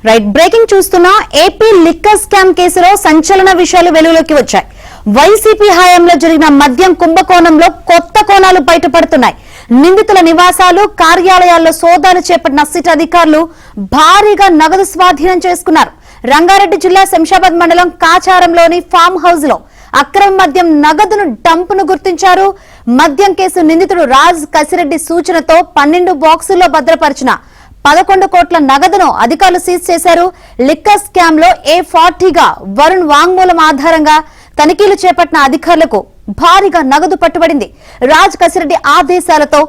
Right breaking చూస్తున్నా AP liquor scam కేసులో సంచలన విషయాలు వెలుగులోకి వచ్చాయి. వైసీపీ హయాంలో జరిగిన మద్యం కుంభకోణంలో కొత్త కోణాలు బయటపడుతున్నాయి. నిందితుల నివాసాలు, కార్యాలయాల్లో సోదాలు చేపట్టిన సిట్ అధికారులు భారీగా నగదు స్వాధీనం చేసుకున్నారు. రంగారెడ్డి జిల్లా శంషాబాద్ మండలం కాచారంలోని ఫామ్ హౌస్ లో అక్రమ మద్యం నగదును డంపును గుర్తించారు. మద్యం కేసు నిందితుడు రాజ్ కసిరెడ్డి సూచనతో 12 బాక్సుల్లో భద్రపరిచిన 11 కోట్ల నగదును అధికారులు సీజ్ చేశారు. లిక్కర్ స్కామ్ లో A40గా వరుణ్ వాంగ్మూలం ఆధారంగా తనిఖీలు చేపట్టిన అధికారులకు భారీగా నగదు పట్టుబడింది. రాజ్ కసిరెడ్డి ఆదేశాలతో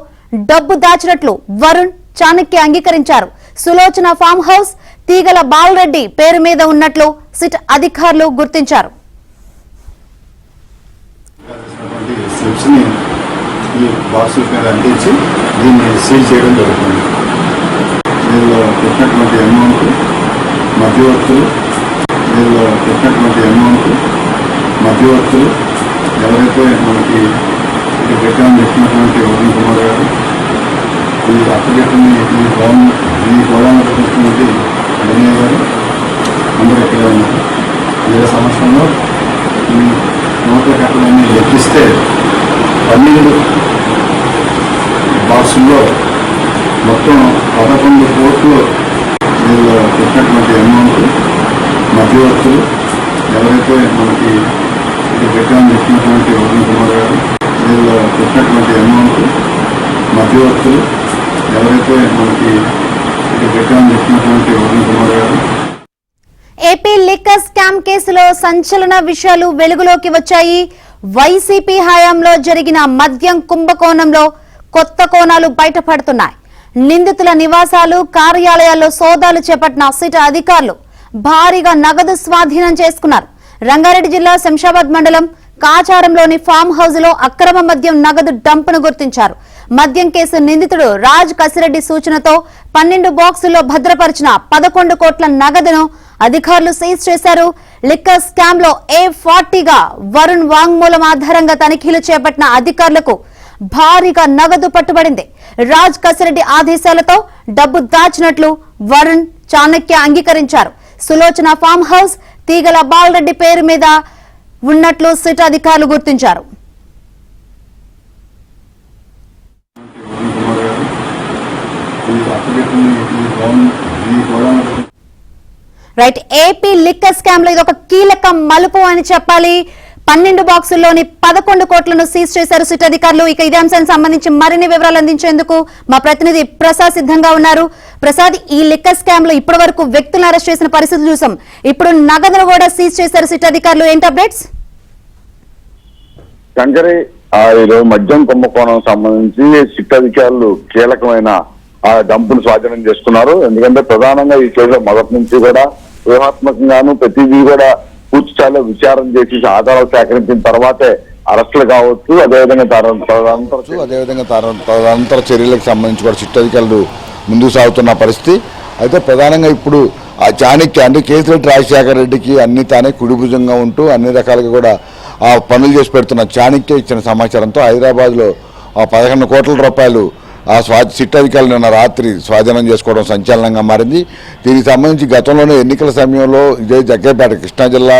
డబ్బు దాచినట్లు వరుణ్, చాణక్య అంగీకరించారు. సులోచన ఫామ్ హౌస్ తీగల బాలరెడ్డి పేరు మీద ఉన్నట్లు సిట్ అధికారులు గుర్తించారు. దీనిలో పెట్టినటువంటి అమౌంట్ మధ్యవర్తులు ఎవరైతే మనకి ఇది పెట్టామని చెప్పినటువంటి వరుణ్ కుమార్ గారు, ఈ అప్పగెట్టని ఈ గోదావరి పెట్టినటువంటి అభినయ్ గారు అందరూ ఇక్కడే ఉన్నారు. 7 సంవత్సరంలో ఈ నోట్ల కట్టలన్నీ లెక్కిస్తే 12 బాక్సుల్లో మొత్తం 11 కోట్లు దీనిలో పెట్టినటువంటి అమౌంట్ మధ్యవర్తులు ఎవరైతే మనకి ఇది పెట్టామని చెప్పినటువంటి వరుణ్ కుమార్ గారు, దీనిలో పెట్టినటువంటి అమౌంట్ మధ్యవర్తులు ఎవరైతే మనకి ఇది పెట్టామని చెప్పినటువంటి వరుణ్ కుమార్ గారు. ఏపీ లిక్కర్ స్కామ్ కేసులో సంచలన విషయాలు వెలుగులోకి వచ్చాయి. వైసీపీ హయాంలో జరిగిన మద్యం కుంభకోణంలో కొత్త కోణాలు బయటపడుతున్నాయి. నిందితుల నివాసాలు, కార్యాలయాల్లో సోదాలు చేపట్టిన సిట్ అధికారులు భారీగా నగదు స్వాధీనం చేసుకున్నారు. రంగారెడ్డి జిల్లా శంషాబాద్ మండలం కాచారంలోని ఫామ్ హౌస్ లో అక్రమ మద్యం నగదు డంపును గుర్తించారు. మద్యం కేసు నిందితుడు రాజ్ కసిరెడ్డి సూచనతో 12 బాక్సుల్లో భద్రపరిచిన 11 కోట్ల నగదును అధికారులు సీజ్ చేశారు. లిక్కర్ స్కామ్ లో A40గా వరుణ్ వాంగ్మూలం ఆధారంగా తనిఖీలు చేపట్టిన అధికారులకు భారీగా నగదు పట్టుబడింది. రాజ్ కసిరెడ్డి ఆదేశాలతో డబ్బు దాచినట్లు వరుణ్, చాణక్య అంగీకరించారు. సులోచన ఫామ్ హౌస్ తీగల బాలరెడ్డి పేరు మీద ఉన్నట్లు సిట్ అధికారులు గుర్తించారు. రైట్, ఏపీ లిక్కర్ స్కామ్ లో ఇది ఒక కీలక మలుపు అని చెప్పాలి. 12 బాక్సుల్లోని 11 కోట్లను సీజ్ చేశారు సిట్ అధికారులు. ఇక ఇదే అంశానికి సంబంధించి మరిన్ని వివరాలు అందించేందుకు మా ప్రతినిధి ప్రసాద్ సిద్ధంగా ఉన్నారు. ప్రసాద్, ఈ లిక్కర్ స్కామ్ లో ఇప్పటి వరకు వ్యక్తులను అరెస్ట్ చేసిన పరిస్థితులు చూసాం, ఇప్పుడు నగదును కూడా సీజ్ చేశారు సిట్ అధికారులు. ఏంటి అప్డేట్స్? శంకరి, ఈరోజు మద్యం కుంభకోణం సంబంధించి సిట్ అధికారులు కీలకమైన డంపును స్వాధీనం చేసుకున్నారు. ఎందుకంటే ప్రధానంగా ఈ కేసులో మొదటి నుంచి కూడా వ్యూహాత్మకంగాను ప్రతిదీ కూడా పూర్తి స్థాయిలో విచారణ చేసి ఆధారాలు సేకరించిన తర్వాతే అరెస్టులు కావచ్చు, అదేవిధంగా తదనంతర చర్యలకు సంబంధించి కూడా సిట్ అధికారులు ముందుకు సాగుతున్న పరిస్థితి. అయితే ప్రధానంగా ఇప్పుడు ఆ చాణక్య అంటే కేసిరెడ్డి రాజశేఖర రెడ్డికి అన్ని తానే కుడిభుజంగా ఉంటూ అన్ని రకాలుగా కూడా ఆ పనులు చేసి పెడుతున్న చాణక్య ఇచ్చిన సమాచారంతో హైదరాబాద్లో 11 కోట్ల రూపాయలు సిట్ అధికారులు నిన్న రాత్రి స్వాధీనం చేసుకోవడం సంచలనంగా మారింది. దీనికి సంబంధించి గతంలోనే ఎన్నికల సమయంలో ఇదే జగ్గైపేట, కృష్ణా జిల్లా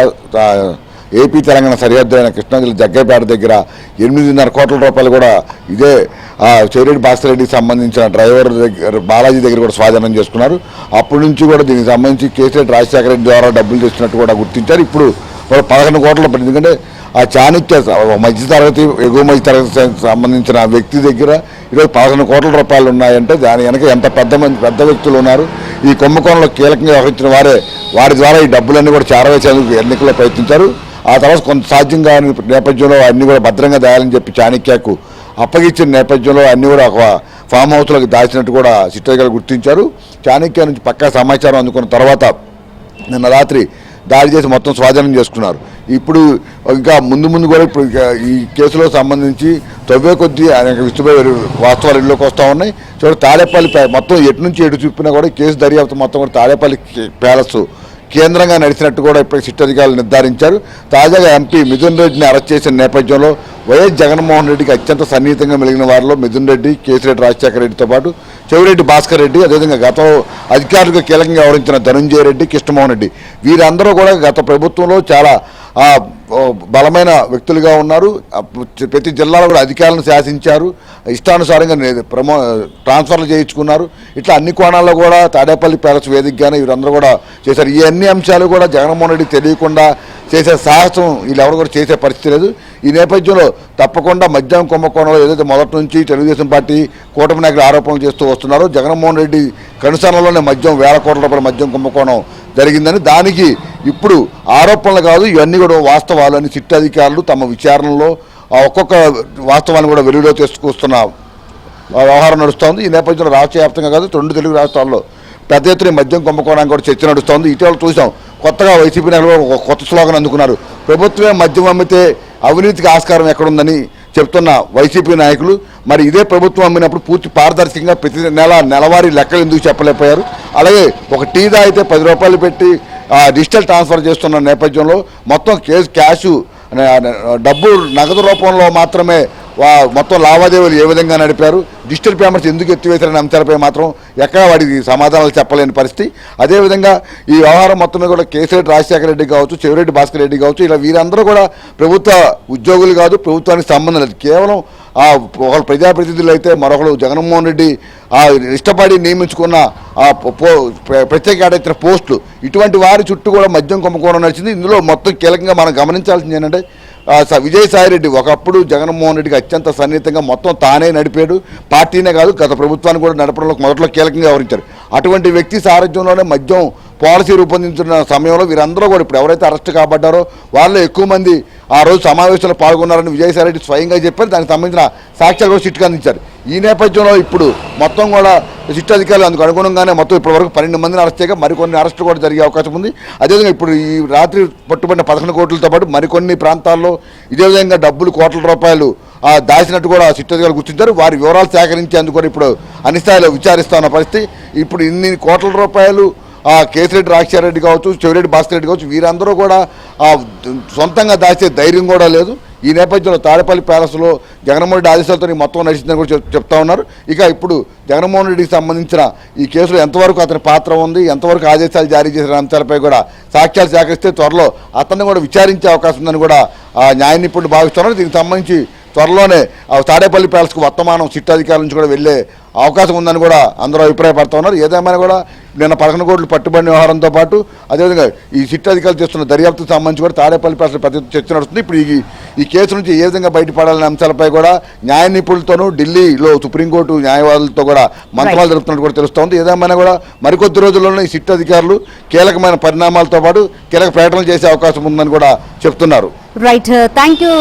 ఏపీ తెలంగాణ సరిహద్దు అయిన కృష్ణా జిల్లా జగ్గైపేట దగ్గర 8.5 కోట్ల రూపాయలు కూడా ఇదే చెవిరెడ్డి భాస్కర్రెడ్డికి సంబంధించిన డ్రైవర్ దగ్గర బాలాజీ దగ్గర కూడా స్వాధీనం చేసుకున్నారు. అప్పటి నుంచి కూడా దీనికి సంబంధించి కేసీఆర్ రాజశేఖర రెడ్డి ద్వారా డబ్బులు తెచ్చినట్టు కూడా గుర్తించారు. ఇప్పుడు 11 కోట్ల, ఎందుకంటే ఆ చాణక్య మధ్యతరగతి, ఎగువ మధ్యతరగతి సంబంధించిన వ్యక్తి దగ్గర ఈరోజు 11 కోట్ల రూపాయలు ఉన్నాయంటే దాని వెనక ఎంత పెద్ద వ్యక్తులు ఉన్నారు. ఈ కుంభకోణంలో కీలకంగా వ్యవహరించిన వారి ద్వారా ఈ డబ్బులన్నీ కూడా చేరవేసేందుకు ఎన్నికల్లో ప్రయత్నించారు. ఆ తర్వాత కొంత సాధ్యంగా నేపథ్యంలో అన్ని కూడా భద్రంగా దాయాలని చెప్పి చాణక్యకు అప్పగించిన నేపథ్యంలో అన్ని కూడా ఒక ఫామ్ హౌస్లోకి దాచినట్టు కూడా సిట్ అధికారులు గుర్తించారు. చాణక్య నుంచి పక్కా సమాచారం అందుకున్న తర్వాత నిన్న రాత్రి దాడి చేసి మొత్తం స్వాధీనం చేసుకున్నారు. ఇప్పుడు ఇంకా ముందు కూడా ఇప్పుడు ఈ కేసులో సంబంధించి తవ్వే కొద్దీ అనేక వాస్తవాలు ఇంట్లోకి వస్తూ ఉన్నాయి. చూడండి, తాడేపల్లి మొత్తం ఎటు నుంచి ఎటు చూపినా కూడా కేసు దర్యాప్తు మొత్తం కూడా తాడేపల్లి ప్యాలెస్ కేంద్రంగా నడిచినట్టు కూడా ఇప్పుడు సిట్ అధికారులు నిర్ధారించారు. తాజాగా ఎంపీ మిథున్ రెడ్డిని అరెస్ట్ చేసిన నేపథ్యంలో వైఎస్ జగన్మోహన్ రెడ్డికి అత్యంత సన్నిహితంగా మెలిగిన వారిలో మిథున్ రెడ్డి, కేసిరెడ్డి రాజశేఖర రెడ్డితో పాటు చెవిరెడ్డి భాస్కర్ రెడ్డి, అదేవిధంగా గత అధికారులకు కీలకంగా వ్యవహరించిన ధనుంజయ రెడ్డి, కృష్ణమోహన్ రెడ్డి వీరందరూ కూడా గత ప్రభుత్వంలో చాలా బలమైన వ్యక్తులుగా ఉన్నారు. ప్రతి జిల్లాలో కూడా అధికారులను శాసించారు, ఇష్టానుసారంగా ట్రాన్స్ఫర్లు చేయించుకున్నారు. ఇట్లా అన్ని కోణాల్లో కూడా తాడేపల్లి ప్యాలెస్ వేదికగానే వీరందరూ కూడా చేశారు. ఈ అన్ని అంశాలు కూడా జగన్మోహన్ రెడ్డి తెలియకుండా చేసే సాహసం వీళ్ళెవరు కూడా చేసే పరిస్థితి లేదు. ఈ నేపథ్యంలో తప్పకుండా మద్యం కుంభకోణంలో ఏదైతే మొదటి నుంచి తెలుగుదేశం పార్టీ కూటమి నాయకులు ఆరోపణలు చేస్తూ వస్తున్నారో జగన్మోహన్ రెడ్డి కనుసరణలోనే వేల కోట్ల రూపాయల మద్యం కుంభకోణం జరిగిందని, దానికి ఇప్పుడు ఆరోపణలు కాదు ఇవన్నీ కూడా వాస్తవాలు అని సిట్ అధికారులు తమ విచారణలో ఒక్కొక్క వాస్తవాన్ని కూడా వెలుగులో తీసుకొస్తున్న వ్యవహారం నడుస్తోంది. ఈ నేపథ్యంలో రాష్ట్ర వ్యాప్తంగా కాదు 2 తెలుగు రాష్ట్రాల్లో పెద్ద ఎత్తున మద్యం కుంభకోణానికి కూడా చర్చ నడుస్తోంది. ఇటీవల చూసాం కొత్తగా వైసీపీ నాయకులు ఒక కొత్త స్లోగన్ అందుకున్నారు. ప్రభుత్వమే మద్యం అమ్మితే అవినీతికి ఆస్కారం ఎక్కడుందని చెప్తున్న వైసీపీ నాయకులు మరి ఇదే ప్రభుత్వం అమ్మినప్పుడు పూర్తి పారదర్శకంగా ప్రతి నెలవారీ లెక్కలు ఎందుకు చెప్పలేకపోయారు? అలాగే ఒక టీ తాగితే 10 రూపాయలు పెట్టి డిజిటల్ ట్రాన్స్ఫర్ చేస్తున్న నేపథ్యంలో మొత్తం క్యాష్ డబ్బు నగదు రూపంలో మాత్రమే మొత్తం లావాదేవీలు ఏ విధంగా నడిపారు, డిజిటల్ పేమెంట్స్ ఎందుకు ఎత్తివేశారనే అంశాలపై మాత్రం ఎక్కడ వాడికి సమాధానాలు చెప్పలేని పరిస్థితి. అదేవిధంగా ఈ వ్యవహారం మొత్తం మీద కూడా కేసిరెడ్డి రాజశేఖర రెడ్డి కావచ్చు, చెవిరెడ్డి భాస్కర్ రెడ్డి కావచ్చు, ఇలా వీరందరూ కూడా ప్రభుత్వ ఉద్యోగులు కాదు, ప్రభుత్వానికి సంబంధం లేదు. కేవలం ఒకరు ప్రజాప్రతినిధులు అయితే మరొకరు జగన్మోహన్ రెడ్డి ఇష్టపడి నియమించుకున్న ప్రత్యేక కేటాయించిన పోస్టులు, ఇటువంటి వారి చుట్టూ కూడా మద్యం కుంభకోణం నడిచింది. ఇందులో మొత్తం కీలకంగా మనం గమనించాల్సింది ఏంటంటే విజయసాయిరెడ్డి ఒకప్పుడు జగన్మోహన్ రెడ్డికి అత్యంత సన్నిహితంగా మొత్తం తానే నడిపాడు, పార్టీనే కాదు గత ప్రభుత్వాన్ని కూడా నడపడంలో మొదట్లో కీలకంగా వ్యవహరించారు. అటువంటి వ్యక్తి సారథ్యంలోనే మద్యం పాలసీ రూపొందించిన సమయంలో వీరందరూ కూడా ఇప్పుడు ఎవరైతే అరెస్ట్ కాబడ్డారో వాళ్ళలో ఎక్కువ మంది ఆ రోజు సమావేశంలో పాల్గొన్నారని విజయసాయిరెడ్డి స్వయంగా చెప్పారు. దానికి సంబంధించిన సాక్ష్యాలు కూడా సిట్కు అందించారు. ఈ నేపథ్యంలో ఇప్పుడు మొత్తం కూడా సిట్ అధికారులు అందుకు అనుగుణంగానే మొత్తం ఇప్పటివరకు 12 మందిని అరెస్ట్ చేయగా మరికొన్ని అరెస్టులు కూడా జరిగే అవకాశం ఉంది. అదేవిధంగా ఇప్పుడు ఈ రాత్రి పట్టుబడిన 11 కోట్లతో పాటు మరికొన్ని ప్రాంతాల్లో ఇదే విధంగా డబ్బులు కోట్ల రూపాయలు దాచినట్టు కూడా సిట్ అధికారులు గుర్తించారు. వారి వివరాలు సేకరించేందుకు కూడా ఇప్పుడు అన్ని స్థాయిలో విచారిస్తా ఉన్న పరిస్థితి. ఇప్పుడు ఇన్ని కోట్ల రూపాయలు కేసిరెడ్డి రాజశేఖర రెడ్డి కావచ్చు, చెవిరెడ్డి భాస్కర్ రెడ్డి కావచ్చు, వీరందరూ కూడా సొంతంగా దాచే ధైర్యం కూడా లేదు. ఈ నేపథ్యంలో తాడేపల్లి ప్యాలెస్లో జగన్మోహన్ రెడ్డి ఆదేశాలతో మొత్తం నడిచిందని కూడా చెప్తా ఉన్నారు. ఇక ఇప్పుడు జగన్మోహన్ రెడ్డికి సంబంధించిన ఈ కేసులో ఎంతవరకు అతని పాత్ర ఉంది, ఎంతవరకు ఆదేశాలు జారీ చేసిన అంశాలపై కూడా సాక్ష్యాలు సేకరిస్తే త్వరలో అతన్ని కూడా విచారించే అవకాశం ఉందని కూడా న్యాయ నిపుణులు భావిస్తున్నారు. దీనికి సంబంధించి త్వరలోనే తాడేపల్లి ప్యాలెస్కు వర్తమానం సిట్ అధికారుల నుంచి కూడా వెళ్ళే అవకాశం ఉందని కూడా అందరూ అభిప్రాయపడుతూ ఉన్నారు. ఏదేమైనా కూడా నిన్న 11 కోట్లు పట్టుబడిన వ్యవహారంతో పాటు అదేవిధంగా ఈ సిట్ అధికారులు చేస్తున్న దర్యాప్తుకు సంబంధించి కూడా తాడేపల్లి ప్యాలెస్ పెద్ద చర్చ నడుస్తుంది. ఇప్పుడు ఈ కేసు నుంచి ఏ విధంగా బయటపడాలనే అంశాలపై కూడా న్యాయ నిపుణులతోనూ ఢిల్లీలో సుప్రీంకోర్టు న్యాయవాదులతో కూడా మంత్రాలు జరుపుతున్నట్టు కూడా తెలుస్తోంది. ఏదేమైనా కూడా మరికొద్ది రోజుల్లోనే ఈ సిట్ అధికారులు కీలకమైన పరిణామాలతో పాటు కీలక ప్రకటనలు చేసే అవకాశం ఉందని కూడా చెప్తున్నారు. Right, thank you